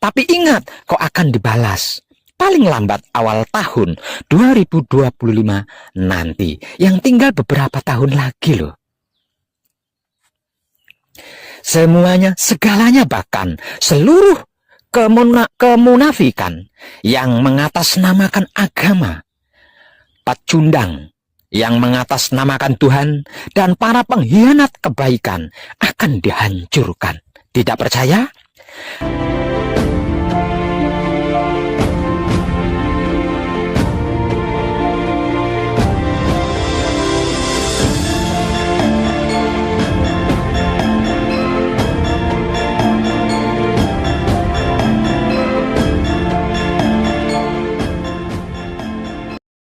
Tapi ingat, kau akan dibalas. Paling lambat awal tahun 2025 nanti. Yang tinggal beberapa tahun lagi loh. Semuanya, segalanya, bahkan seluruh kemunafikan yang mengatasnamakan agama, pecundang yang mengatasnamakan Tuhan, dan para pengkhianat kebaikan akan dihancurkan. Tidak percaya?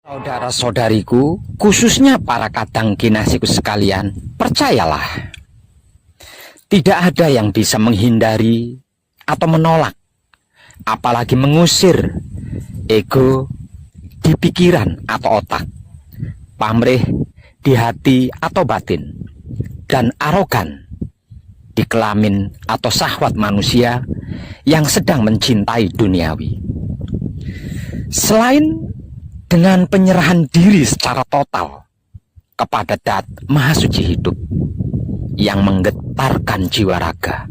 Saudara-saudariku, khususnya para kadang kinasiku sekalian, percayalah, tidak ada yang bisa menghindari atau menolak, apalagi mengusir ego di pikiran atau otak, pamrih di hati atau batin, dan arogan di kelamin atau syahwat manusia yang sedang mencintai duniawi. Selain dengan penyerahan diri secara total kepada Dat Maha Suci Hidup yang menggetarkan jiwa raga,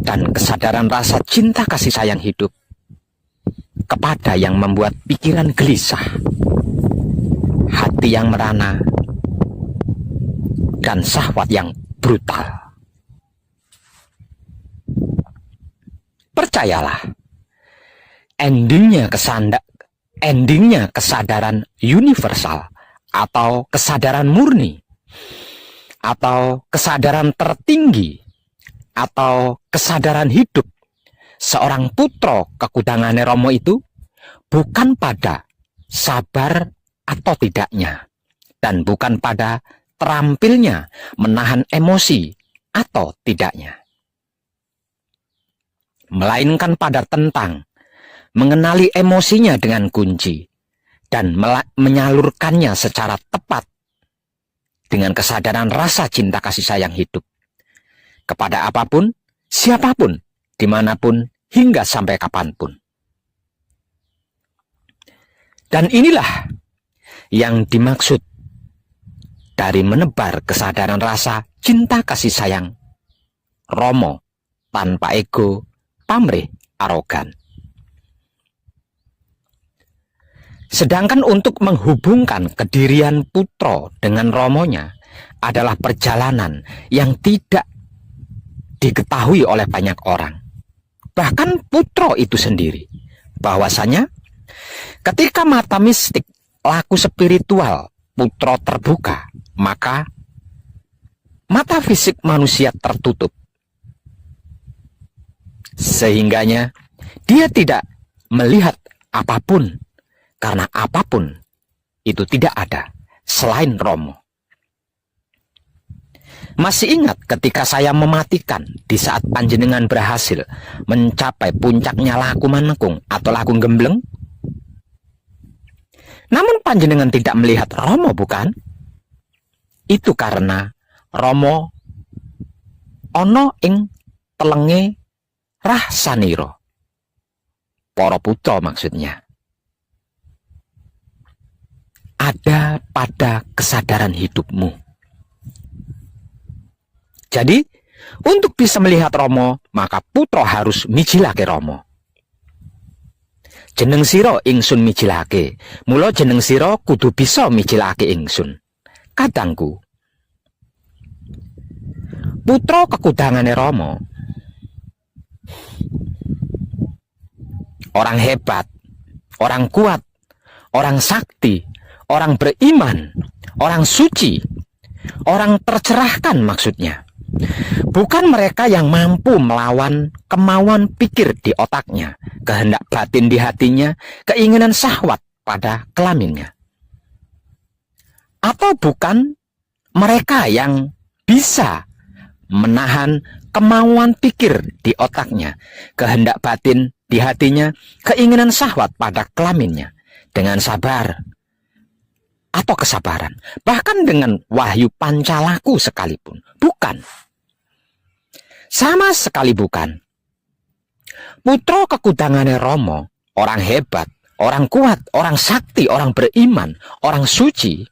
dan kesadaran rasa cinta kasih sayang hidup kepada yang membuat pikiran gelisah, hati yang merana, dan syahwat yang brutal. Percayalah, endingnya kesadaran universal atau kesadaran murni atau kesadaran tertinggi atau kesadaran hidup seorang putro kekudangane Romo itu bukan pada sabar atau tidaknya, dan bukan pada terampilnya menahan emosi atau tidaknya, melainkan pada tentang mengenali emosinya dengan kunci dan menyalurkannya secara tepat dengan kesadaran rasa cinta kasih sayang hidup kepada apapun, siapapun, dimanapun, hingga sampai kapanpun. Dan inilah yang dimaksud dari menebar kesadaran rasa cinta kasih sayang Romo tanpa ego, pamrih, arogan. Sedangkan untuk menghubungkan kedirian putro dengan romonya adalah perjalanan yang tidak diketahui oleh banyak orang. Bahkan putro itu sendiri, bahwasanya ketika mata mistik laku spiritual putro terbuka, maka mata fisik manusia tertutup. Sehingganya dia tidak melihat apapun, karena apapun itu tidak ada selain Romo. Masih ingat ketika saya mematikan di saat panjenengan berhasil mencapai puncaknya laku manekung atau laku gembleng? Namun panjenengan tidak melihat Romo, bukan? Itu karena Romo ono ing telenge rah saniro. Para putra maksudnya. Ada pada kesadaran hidupmu. Jadi, untuk bisa melihat Romo, maka putra harus mijilake Romo. Jeneng sira ingsun mijilake, mula jeneng sira kudu bisa mijilake ingsun. Kadangku, putra kekudangane Romo, orang hebat, orang kuat, orang sakti, orang beriman, orang suci, orang tercerahkan maksudnya. Bukan mereka yang mampu melawan kemauan pikir di otaknya, kehendak batin di hatinya, keinginan syahwat pada kelaminnya. Atau bukan mereka yang bisa menahan kemauan pikir di otaknya, kehendak batin di hatinya, keinginan syahwat pada kelaminnya, dengan sabar atau kesabaran, bahkan dengan wahyu pancalaku sekalipun. Bukan. Sama sekali bukan. Putra kekudangane Rama, orang hebat, orang kuat, orang sakti, orang beriman, orang suci,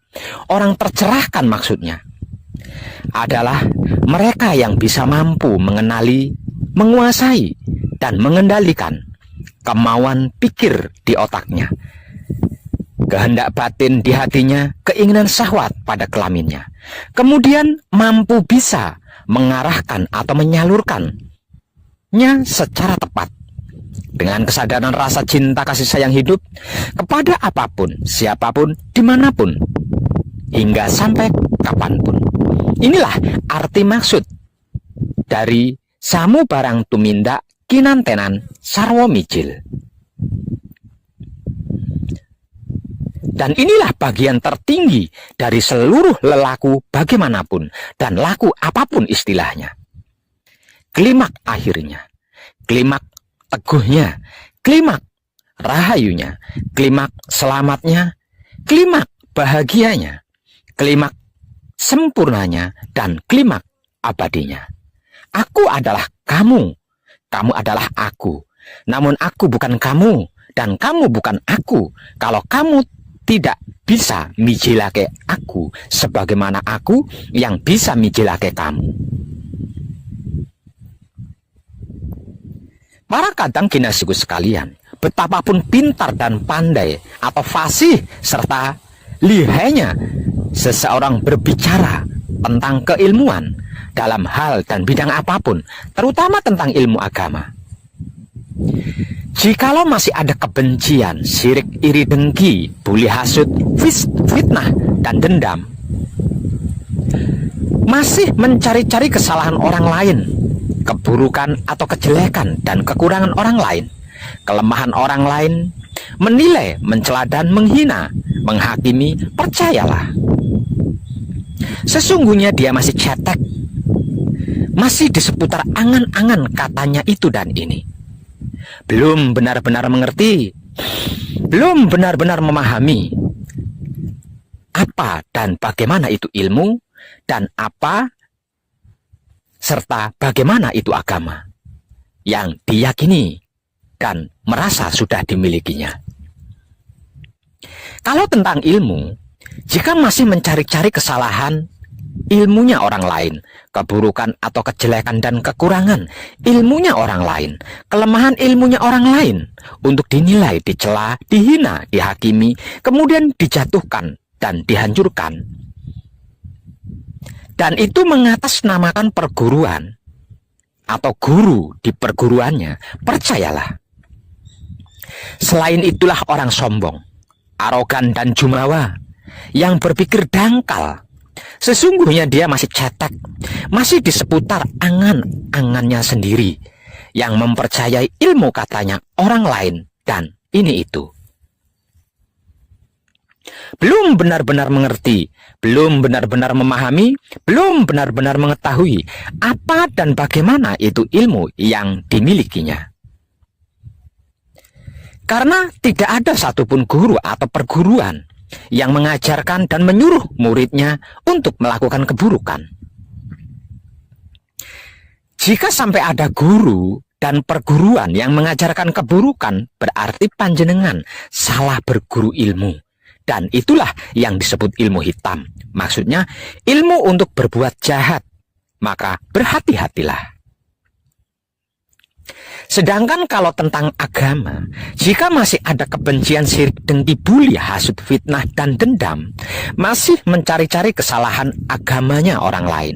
orang tercerahkan maksudnya, adalah mereka yang bisa mampu mengenali, menguasai, dan mengendalikan kemauan pikir di otaknya, kehendak batin di hatinya, keinginan syahwat pada kelaminnya. Kemudian mampu bisa mengarahkan atau menyalurkannya secara tepat dengan kesadaran rasa cinta kasih sayang hidup kepada apapun, siapapun, dimanapun, hingga sampai kapanpun. Inilah arti maksud dari samu barang tumindak kinantenan sarwa mijil. Dan inilah bagian tertinggi dari seluruh lelaku bagaimanapun dan laku apapun istilahnya. Klimak akhirnya, klimak teguhnya, klimak rahayunya, klimak selamatnya, klimak bahagianya, klimak sempurnanya, dan klimak abadinya. Aku adalah kamu, kamu adalah aku. Namun aku bukan kamu, dan kamu bukan aku. Kalau kamu tidak bisa mijilake aku sebagaimana aku yang bisa mijilake kamu. Para kadang kinasiku sekalian, betapapun pintar dan pandai atau fasih serta lihainya seseorang berbicara tentang keilmuan dalam hal dan bidang apapun, terutama tentang ilmu agama, jikalau masih ada kebencian, sirik, iri, dengki, buli, hasut, fitnah, dan dendam, masih mencari-cari kesalahan orang lain, keburukan atau kejelekan dan kekurangan orang lain, kelemahan orang lain, menilai, mencela, dan menghina, menghakimi, percayalah, sesungguhnya dia masih cetek, masih di seputar angan-angan katanya itu dan ini. Belum benar-benar mengerti, belum benar-benar memahami apa dan bagaimana itu ilmu, dan apa serta bagaimana itu agama yang diyakini dan merasa sudah dimilikinya. Kalau tentang ilmu, jika masih mencari-cari kesalahan ilmunya orang lain, keburukan atau kejelekan dan kekurangan ilmunya orang lain, kelemahan ilmunya orang lain, untuk dinilai, dicela, dihina, dihakimi, kemudian dijatuhkan dan dihancurkan, dan itu mengatasnamakan perguruan atau guru di perguruannya, percayalah, selain itulah orang sombong, arogan, dan jumawa yang berpikir dangkal. Sesungguhnya dia masih cetek, masih di seputar angan-angannya sendiri, yang mempercayai ilmu katanya orang lain dan ini itu. Belum benar-benar mengerti, belum benar-benar memahami, belum benar-benar mengetahui apa dan bagaimana itu ilmu yang dimilikinya. Karena tidak ada satupun guru atau perguruan yang mengajarkan dan menyuruh muridnya untuk melakukan keburukan. Jika sampai ada guru dan perguruan yang mengajarkan keburukan, berarti panjenengan salah berguru ilmu. Dan itulah yang disebut ilmu hitam. Maksudnya ilmu untuk berbuat jahat. Maka berhati-hatilah. Sedangkan kalau tentang agama, jika masih ada kebencian, sirik, dengki, buli, hasut, fitnah, dan dendam, masih mencari-cari kesalahan agamanya orang lain,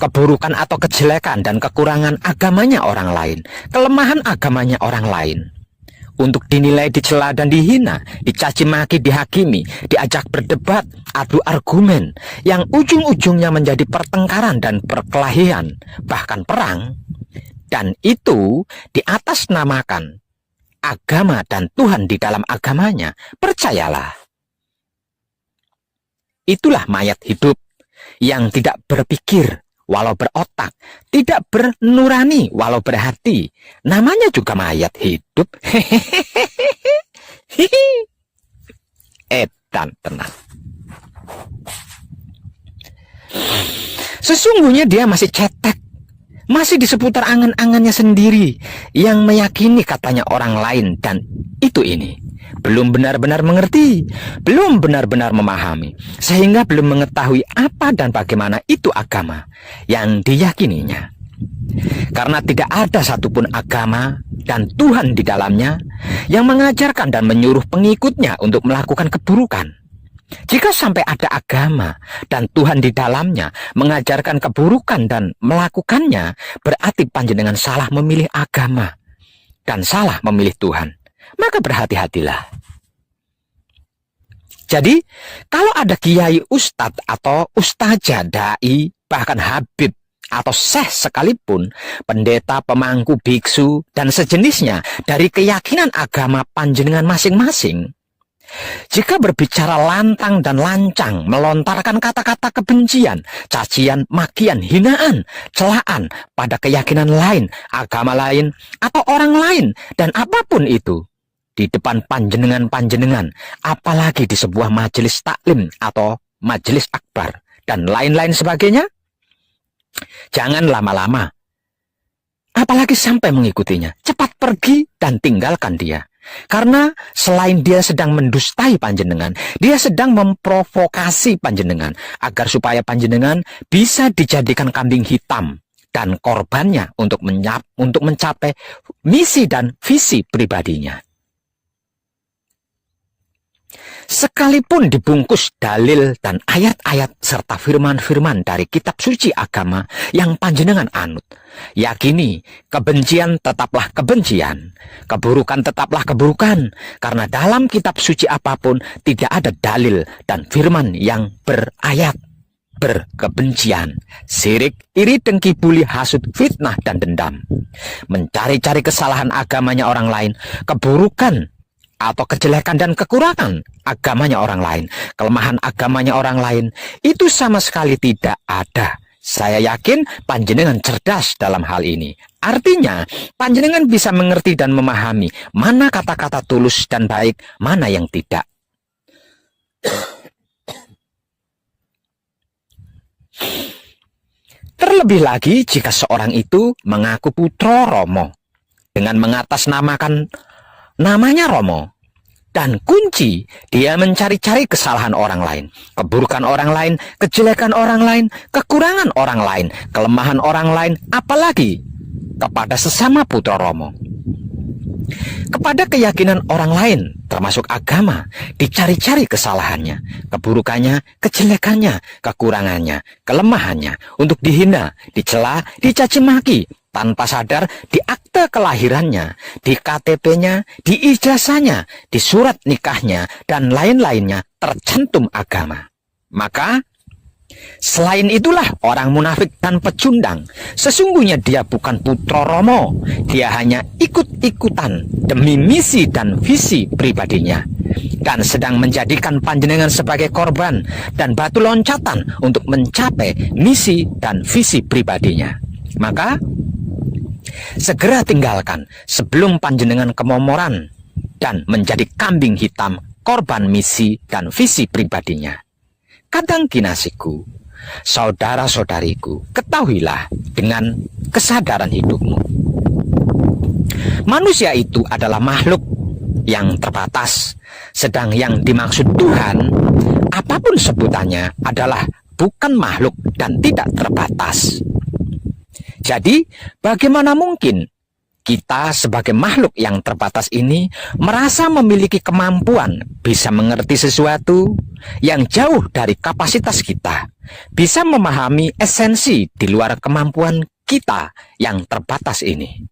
keburukan atau kejelekan dan kekurangan agamanya orang lain, kelemahan agamanya orang lain, untuk dinilai, dicela, dan dihina, dicaci maki, dihakimi, diajak berdebat, adu argumen, yang ujung-ujungnya menjadi pertengkaran dan perkelahian, bahkan perang, dan itu diatasnamakan agama dan Tuhan di dalam agamanya, percayalah, itulah mayat hidup yang tidak berpikir walau berotak, tidak bernurani walau berhati. Namanya juga mayat hidup. Edan tenang. Sesungguhnya dia masih cetek, masih di seputar angan-angannya sendiri yang meyakini katanya orang lain dan itu ini. Belum benar-benar mengerti, belum benar-benar memahami, sehingga belum mengetahui apa dan bagaimana itu agama yang diyakininya. Karena tidak ada satupun agama dan Tuhan di dalamnya yang mengajarkan dan menyuruh pengikutnya untuk melakukan keburukan. Jika sampai ada agama dan Tuhan di dalamnya mengajarkan keburukan dan melakukannya, berarti panjenengan salah memilih agama dan salah memilih Tuhan. Maka berhati-hatilah. Jadi, kalau ada kiai ustadz atau ustazah, dai, bahkan habib atau syekh sekalipun, pendeta, pemangku, biksu, dan sejenisnya dari keyakinan agama panjenengan masing-masing, jika berbicara lantang dan lancang, melontarkan kata-kata kebencian, cacian, makian, hinaan, celaan pada keyakinan lain, agama lain, atau orang lain, dan apapun itu, di depan panjenengan-panjenengan, apalagi di sebuah majelis taklim atau majelis akbar, dan lain-lain sebagainya, jangan lama-lama, apalagi sampai mengikutinya. Cepat pergi dan tinggalkan dia. Karena selain dia sedang mendustai panjenengan, dia sedang memprovokasi panjenengan agar supaya panjenengan bisa dijadikan kambing hitam dan korbannya untuk mencapai misi dan visi pribadinya. Sekalipun dibungkus dalil dan ayat-ayat serta firman-firman dari kitab suci agama yang panjenengan anut, yakini kebencian tetaplah kebencian, keburukan tetaplah keburukan, karena dalam kitab suci apapun tidak ada dalil dan firman yang berayat berkebencian, sirik, iri, dengki, buli, hasut, fitnah, dan dendam, mencari-cari kesalahan agamanya orang lain, keburukan atau kejelekan dan kekurangan agamanya orang lain, kelemahan agamanya orang lain, itu sama sekali tidak ada. Saya yakin panjenengan cerdas dalam hal ini. Artinya, panjenengan bisa mengerti dan memahami mana kata-kata tulus dan baik, mana yang tidak. Terlebih lagi jika seorang itu mengaku putra Romo dengan mengatasnamakan namanya Romo, dan kunci dia mencari-cari kesalahan orang lain, keburukan orang lain, kejelekan orang lain, kekurangan orang lain, kelemahan orang lain, apalagi kepada sesama putra Romo. Kepada keyakinan orang lain, termasuk agama, dicari-cari kesalahannya, keburukannya, kejelekannya, kekurangannya, kelemahannya, untuk dihina, dicela, dicaci maki, tanpa sadar di akte kelahirannya, di KTP-nya, di ijazahnya, di surat nikahnya, dan lain-lainnya tercantum agama. Maka, selain itulah orang munafik dan pecundang. Sesungguhnya dia bukan putra Romo. Dia hanya ikut-ikutan demi misi dan visi pribadinya, dan sedang menjadikan panjenengan sebagai korban dan batu loncatan untuk mencapai misi dan visi pribadinya. Maka, segera tinggalkan sebelum panjenengan kemomoran dan menjadi kambing hitam korban misi dan visi pribadinya. Kadang kinasiku, saudara-saudariku, ketahuilah dengan kesadaran hidupmu. Manusia itu adalah makhluk yang terbatas, sedang yang dimaksud Tuhan, apapun sebutannya, adalah bukan makhluk dan tidak terbatas. Jadi, bagaimana mungkin kita sebagai makhluk yang terbatas ini merasa memiliki kemampuan bisa mengerti sesuatu yang jauh dari kapasitas kita, bisa memahami esensi di luar kemampuan kita yang terbatas ini?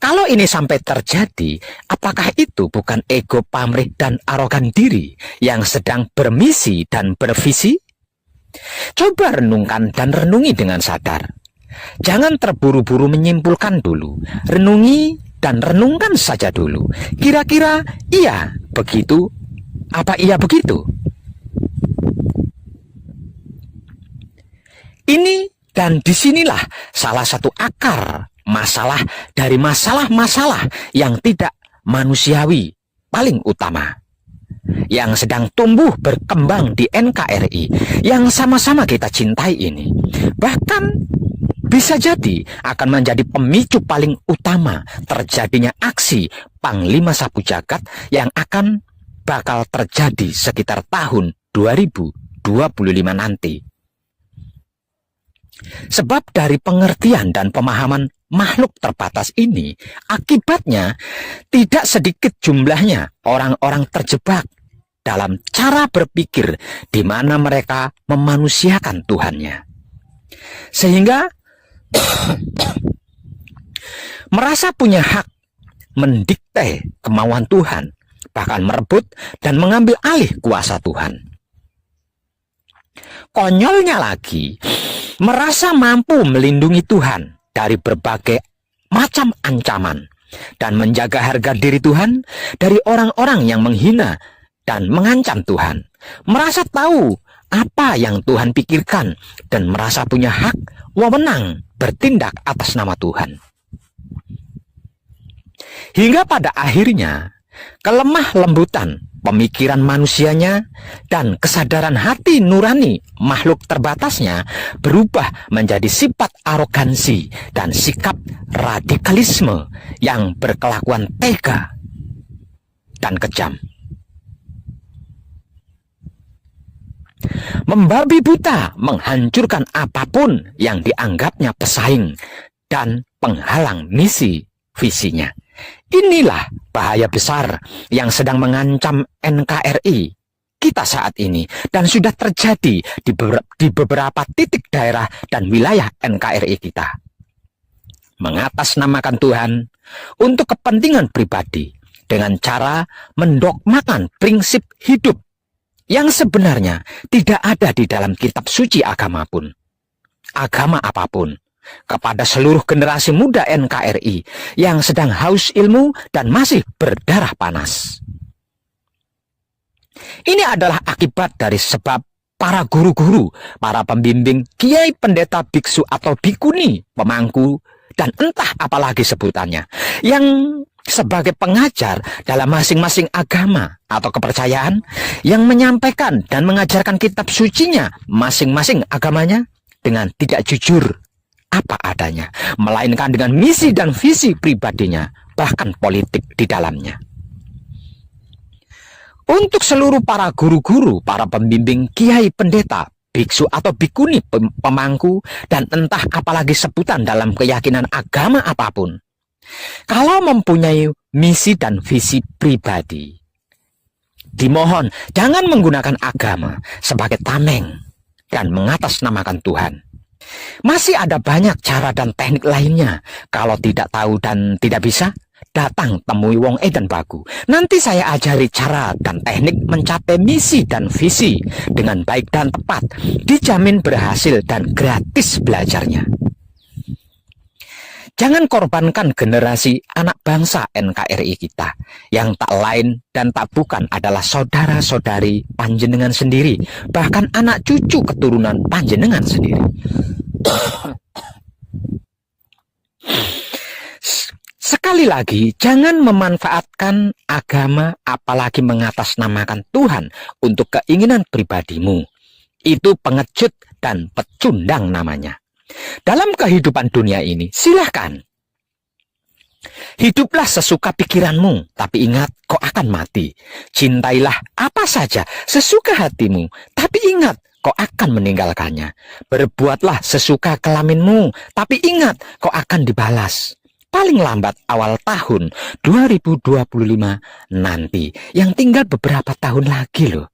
Kalau ini sampai terjadi, apakah itu bukan ego pamrih dan arogan diri yang sedang bermisi dan bervisi? Coba renungkan dan renungi dengan sadar. Jangan terburu-buru menyimpulkan dulu. Renungi dan renungkan saja dulu. Kira-kira iya begitu? Apa iya begitu? Ini dan disinilah salah satu akar masalah dari masalah-masalah yang tidak manusiawi paling utama, yang sedang tumbuh berkembang di NKRI, yang sama-sama kita cintai ini. Bahkan bisa jadi akan menjadi pemicu paling utama terjadinya aksi Panglima Sapu Jagat yang bakal terjadi sekitar tahun 2025 nanti. Sebab dari pengertian dan pemahaman makhluk terbatas ini, akibatnya tidak sedikit jumlahnya orang-orang terjebak dalam cara berpikir di mana mereka memanusiakan Tuhannya. Sehingga merasa punya hak mendikte kemauan Tuhan, bahkan merebut dan mengambil alih kuasa Tuhan. Konyolnya lagi, merasa mampu melindungi Tuhan dari berbagai macam ancaman dan menjaga harga diri Tuhan dari orang-orang yang menghina dan mengancam Tuhan. Merasa tahu apa yang Tuhan pikirkan dan merasa punya hak wewenang bertindak atas nama Tuhan. Hingga pada akhirnya kelemah lembutan pemikiran manusianya dan kesadaran hati nurani makhluk terbatasnya berubah menjadi sifat arogansi dan sikap radikalisme yang berkelakuan tega dan kejam. Membabi buta menghancurkan apapun yang dianggapnya pesaing dan penghalang misi visinya. Inilah bahaya besar yang sedang mengancam NKRI kita saat ini dan sudah terjadi di beberapa titik daerah dan wilayah NKRI kita. Mengatasnamakan Tuhan untuk kepentingan pribadi dengan cara mendogmakan prinsip hidup yang sebenarnya tidak ada di dalam kitab suci agama apapun, kepada seluruh generasi muda NKRI yang sedang haus ilmu dan masih berdarah panas. Ini adalah akibat dari sebab para guru-guru, para pembimbing, kiai, pendeta, biksu atau bikuni, pemangku, dan entah apalagi sebutannya, yang sebagai pengajar dalam masing-masing agama atau kepercayaan yang menyampaikan dan mengajarkan kitab sucinya masing-masing agamanya dengan tidak jujur apa adanya, melainkan dengan misi dan visi pribadinya, bahkan politik di dalamnya. Untuk seluruh para guru-guru, para pembimbing, kiai, pendeta, biksu atau bikuni, pemangku, dan entah apalagi sebutan dalam keyakinan agama apapun, kalau mempunyai misi dan visi pribadi, dimohon jangan menggunakan agama sebagai tameng dan mengatasnamakan Tuhan. Masih ada banyak cara dan teknik lainnya. Kalau tidak tahu dan tidak bisa, datang temui Wong Eden Bagu. Nanti saya ajari cara dan teknik mencapai misi dan visi dengan baik dan tepat. Dijamin berhasil dan gratis belajarnya. Jangan korbankan generasi anak bangsa NKRI kita yang tak lain dan tak bukan adalah saudara-saudari panjenengan sendiri, bahkan anak cucu keturunan panjenengan sendiri. Sekali lagi, jangan memanfaatkan agama apalagi mengatasnamakan Tuhan untuk keinginan pribadimu. Itu pengecut dan pecundang namanya. Dalam kehidupan dunia ini, silahkan. Hiduplah sesuka pikiranmu, tapi ingat kau akan mati. Cintailah apa saja sesuka hatimu, tapi ingat kau akan meninggalkannya. Berbuatlah sesuka kelaminmu, tapi ingat kau akan dibalas. Paling lambat awal tahun 2025 nanti, yang tinggal beberapa tahun lagi loh.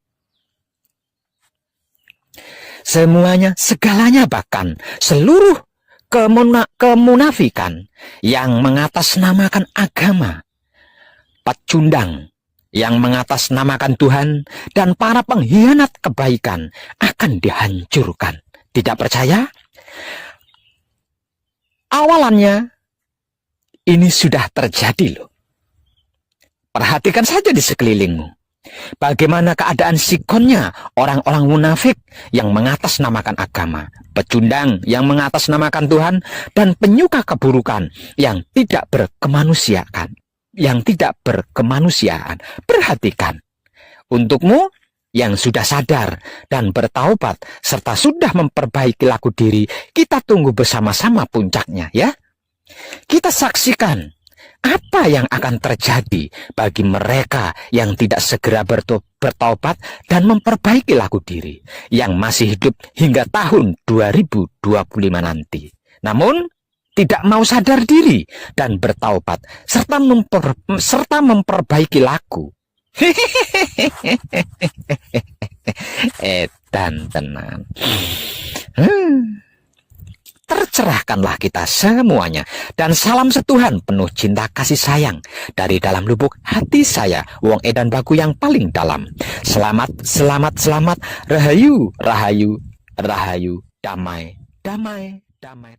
Semuanya, segalanya, bahkan seluruh kemunafikan yang mengatasnamakan agama, pecundang yang mengatasnamakan Tuhan, dan para pengkhianat kebaikan akan dihancurkan. Tidak percaya? Awalannya ini sudah terjadi loh. Perhatikan saja di sekelilingmu. Bagaimana keadaan sikonnya orang-orang munafik yang mengatasnamakan agama, pecundang yang mengatasnamakan Tuhan, dan penyuka keburukan yang tidak berkemanusiaan. Perhatikan. Untukmu, yang sudah sadar dan bertaubat serta sudah memperbaiki laku diri, kita tunggu bersama-sama puncaknya ya. Kita saksikan apa yang akan terjadi bagi mereka yang tidak segera bertaubat dan memperbaiki laku diri, yang masih hidup hingga tahun 2025 nanti. Namun tidak mau sadar diri dan bertaubat serta memperbaiki laku. Edan tenan. Tercerahkanlah kita semuanya, dan salam setuhan penuh cinta kasih sayang dari dalam lubuk hati saya, Wong Edan Baku yang paling dalam. Selamat, selamat, selamat. Rahayu, rahayu, rahayu. Damai, damai, damai.